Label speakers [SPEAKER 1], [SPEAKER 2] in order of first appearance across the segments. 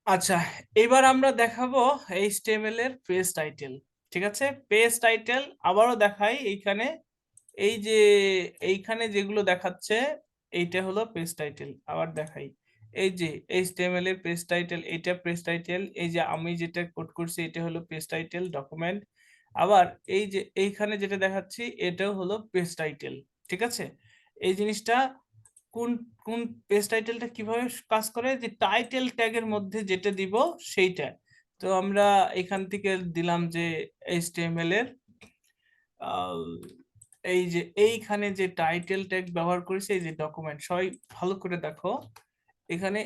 [SPEAKER 1] আচ্ছা, এবার আমরা দেখাবো HTML এর পেজ টাইটেল। ঠিক আছে, পেজ টাইটেল আবারও দেখাই। এইখানে এই যে এইখানে যেগুলো দেখাচ্ছে এইটা হলো পেজ টাইটেল। আবার দেখাই, এই যে HTML এর পেজ টাইটেল, এটা পেজ টাইটেল। এই যে আমি যেটা কোড করছি এটা হলো পেজ টাইটেল ডকুমেন্ট। আবার এই যে এইখানে যেটা দেখাচ্ছি এটাও হলো পেজ টাইটেল। ঠিক আছে, এই জিনিসটা কোন কোন পেজ টাইটেলটা কিভাবে কাজ করে, যে টাইটেল ট্যাগের মধ্যে যেটা দিব সেইটা। তো আমরা এখান থেকে দিলাম যে HTML এর এই যে এইখানে যে টাইটেল ট্যাগ ব্যবহার করেছে, এই যে ডকুমেন্ট, সবাই ভালো করে দেখো এখানে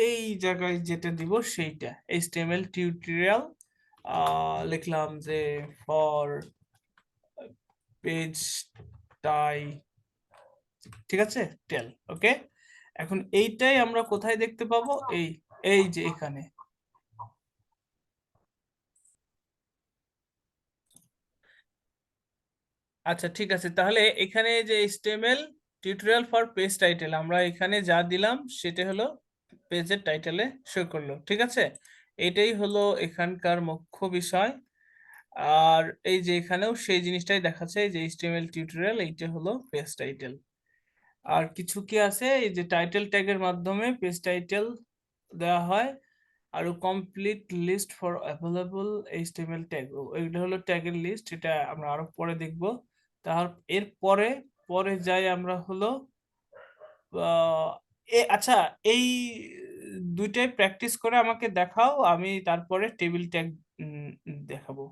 [SPEAKER 1] এই জায়গায় যেটা দিব সেইটা HTML টিউটোরিয়াল লিখলাম যে ফর পেজ টাই, ঠিক আছে, টেল। ওকে, এখন এইটাই আমরা কোথায় দেখতে পাবো, এই এই যে এখানে। আচ্ছা ঠিক আছে, তাহলে এখানে যে HTML tutorial for page title আমরা এখানে যা দিলাম সেটা হলো পেজের টাইটেলে শো করলো। ঠিক আছে, এটাই হলো এখানকার মুখ্য বিষয়। আর এই যে এখানেও সেই জিনিসটাই দেখাচ্ছে, এই যে HTML টিউটোরিয়াল, এইটা হলো পেজ টাইটেল। আর কিছু কি আছে, এই যে টাইটেল ট্যাগের মাধ্যমে পেজ টাইটেল দেওয়া হয়। আর complete list for available HTML tag, এইটা হলো ট্যাগের লিস্ট, এটা আমরা আরো পরে দেখব। তার এর পরে পরে যাই আমরা হলো আচ্ছা, এই দুইটাই প্র্যাকটিস করে আমাকে দেখাও, আমি তারপরে টেবিল ট্যাগ দেখাবো।